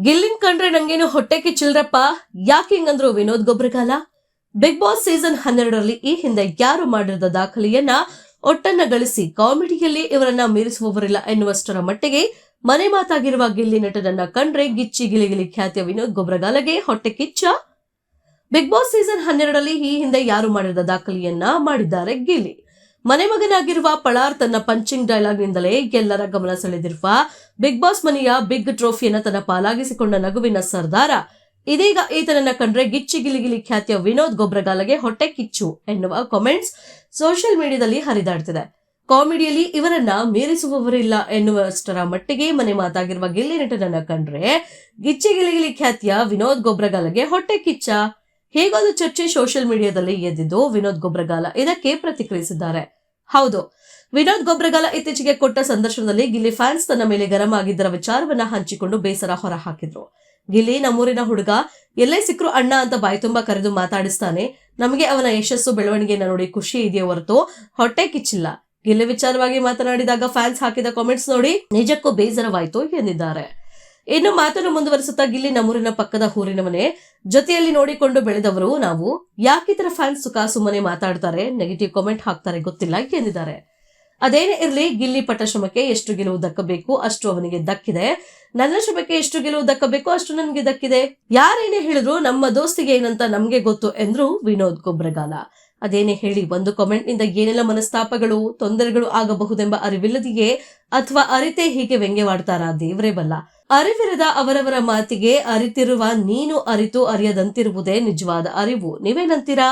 ಗಿಲ್ಲಿನ್ ಕಂಡ್ರೆ ನಂಗೇನು ಹೊಟ್ಟೆ ಕಿಚ್ಚಿಲ್ರಪ್ಪ, ಯಾಕೆ ಹಿಂಗಂದ್ರು ವಿನೋದ್ ಗೊಬ್ರಗಾಲ. ಬಿಗ್ ಬಾಸ್ ಸೀಸನ್ 12ರಲ್ಲಿ ಈ ಹಿಂದೆ ಯಾರು ಮಾಡಿರದ ದಾಖಲೆಯನ್ನ ಒಟ್ಟನ್ನ ಗಳಿಸಿ ಕಾಮಿಡಿಯಲ್ಲಿ ಇವರನ್ನ ಮೀರಿಸುವವರಿಲ್ಲ ಎನ್ನುವಷ್ಟರ ಮಟ್ಟಿಗೆ ಮನೆ ಮಾತಾಗಿರುವ ಗಿಲ್ಲಿ ನಟನನ್ನ ಕಂಡ್ರೆ ಗಿಚ್ಚಿ ಗಿಲಿಗಿಲಿ ಖ್ಯಾತಿಯ ವಿನೋದ್ ಗೊಬ್ರಗಾಲಗೆ ಹೊಟ್ಟೆ ಕಿಚ್ಚ. ಬಿಗ್ ಬಾಸ್ ಸೀಸನ್ 12ರಲ್ಲಿ ಈ ಹಿಂದೆ ಯಾರು ಮಾಡಿರದ ದಾಖಲೆಯನ್ನ ಮಾಡಿದ್ದಾರೆ ಗಿಲ್ಲಿ. ಮನೆ ಮಗನಾಗಿರುವ ಪಳಾರ್ ತನ್ನ ಪಂಚಿಂಗ್ ಡೈಲಾಗ್ ನಿಂದಲೇ ಎಲ್ಲರ ಗಮನ ಸೆಳೆದಿರುವ ಬಿಗ್ ಬಾಸ್ ಮನೆಯ ಬಿಗ್ ಟ್ರೋಫಿಯನ್ನ ತನ್ನ ಪಾಲಾಗಿಸಿಕೊಂಡ ನಗುವಿನ ಸರ್ದಾರ ಇದೀಗ ಈತನನ್ನ ಕಂಡ್ರೆ ಗಿಚ್ಚಿ ಗಿಲಿಗಿಲಿ ಖ್ಯಾತಿಯ ವಿನೋದ್ ಗೊಬ್ರಗಾಲಗೆ ಹೊಟ್ಟೆ ಕಿಚ್ಚು ಎನ್ನುವ ಕಾಮೆಂಟ್ಸ್ ಸೋಷಿಯಲ್ ಮೀಡಿಯಾದಲ್ಲಿ ಹರಿದಾಡ್ತಿದೆ. ಕಾಮಿಡಿಯಲ್ಲಿ ಇವರನ್ನ ಮೀರಿಸುವವರಿಲ್ಲ ಎನ್ನುವಷ್ಟರ ಮಟ್ಟಿಗೆ ಮನೆ ಮಾತಾಗಿರುವ ಗಿಲ್ಲಿ ನಟನನ್ನ ಕಂಡ್ರೆ ಗಿಚ್ಚಿ ಗಿಲಿಗಿಲಿ ಖ್ಯಾತಿಯ ವಿನೋದ್ ಗೊಬ್ರಗಾಲಗೆ ಹೊಟ್ಟೆ ಕಿಚ್ಚ. ಹೀಗೊಂದು ಚರ್ಚೆ ಸೋಷಿಯಲ್ ಮೀಡಿಯಾದಲ್ಲಿ ಎದ್ದಿದ್ದು ವಿನೋದ್ ಗೊಬ್ರಗಾಲ ಇದಕ್ಕೆ ಪ್ರತಿಕ್ರಿಯಿಸಿದ್ದಾರೆ. ಹೌದು, ವಿನೋದ್ ಗೊಬ್ರಗಾಲ ಇತ್ತೀಚೆಗೆ ಕೊಟ್ಟ ಸಂದರ್ಶನದಲ್ಲಿ ಗಿಲ್ಲಿ ಫ್ಯಾನ್ಸ್ ತನ್ನ ಮೇಲೆ ಗರಂ ಆಗಿದ್ದರ ವಿಚಾರವನ್ನ ಹಂಚಿಕೊಂಡು ಬೇಸರ ಹೊರ ಹಾಕಿದ್ರು. ಗಿಲ್ಲಿ ನಮ್ಮೂರಿನ ಹುಡುಗ, ಎಲ್ಲೇ ಸಿಕ್ಕರು ಅಣ್ಣ ಅಂತ ಬಾಯಿ ತುಂಬಾ ಕರೆದು ಮಾತಾಡಿಸ್ತಾನೆ. ನಮಗೆ ಅವನ ಯಶಸ್ಸು ಬೆಳವಣಿಗೆಯನ್ನ ನೋಡಿ ಖುಷಿ ಇದೆಯೇ ಹೊರತು ಹೊಟ್ಟೆ ಕಿಚ್ಚಿಲ್ಲ. ಗಿಲ್ಲಿ ವಿಚಾರವಾಗಿ ಮಾತನಾಡಿದಾಗ ಫ್ಯಾನ್ಸ್ ಹಾಕಿದ ಕಾಮೆಂಟ್ಸ್ ನೋಡಿ ನಿಜಕ್ಕೂ ಬೇಸರವಾಯಿತು ಎಂದಿದ್ದಾರೆ. ಇನ್ನು ಮಾತನ್ನು ಮುಂದುವರಿಸುತ್ತಾ ಗಿಲ್ಲಿ ನಮ್ಮೂರಿನ ಪಕ್ಕದ ಊರಿನವನೇ, ಜೊತೆಯಲ್ಲಿ ನೋಡಿಕೊಂಡು ಬೆಳೆದವರು ನಾವು, ಯಾಕಿತರ ಫ್ಯಾನ್ಸ್ ಸುಖ ಸುಮ್ಮನೆ ಮಾತಾಡ್ತಾರೆ, ನೆಗೆಟಿವ್ ಕಾಮೆಂಟ್ ಹಾಕ್ತಾರೆ ಗೊತ್ತಿಲ್ಲ ಎಂದಿದ್ದಾರೆ. ಅದೇನೇ ಇರಲಿ, ಗಿಲ್ಲಿ ಪಟ್ಟ ಶ್ರಮಕ್ಕೆ ಎಷ್ಟು ಗೆಲುವು ದಕ್ಕಬೇಕು ಅಷ್ಟು ಅವನಿಗೆ ದಕ್ಕಿದೆ. ನನ್ನ ಶ್ರಮಕ್ಕೆ ಎಷ್ಟು ಗೆಲುವು ದಕ್ಕಬೇಕು ಅಷ್ಟು ನನಗೆ ದಕ್ಕಿದೆ. ಯಾರೇನೇ ಹೇಳಿದ್ರು ನಮ್ಮ ದೋಸ್ತಿಗೆ ಏನಂತ ನಮ್ಗೆ ಗೊತ್ತು ಎಂದ್ರು ವಿನೋದ್ ಗೊಬ್ರಗಾಲ. ಅದೇನೇ ಹೇಳಿ, ಒಂದು ಕಾಮೆಂಟ್ ನಿಂದ ಏನೆಲ್ಲ ಮನಸ್ತಾಪಗಳು, ತೊಂದರೆಗಳು ಆಗಬಹುದೆಂಬ ಅರಿವಿಲ್ಲದೆಯೇ ಅಥವಾ ಅರಿತೇ ಹೀಗೆ ವ್ಯಂಗ್ಯವಾಡ್ತಾರ ದೇವರೇ ಬಲ್ಲ. ಅರಿವಿರದ ಅವರವರ ಮಾತಿಗೆ ಅರಿತಿರುವ ನೀನು ಅರಿತು ಅರಿಯದಂತಿರುವುದೇ ನಿಜವಾದ ಅರಿವು. ನೀವೇನಂತೀರಾ?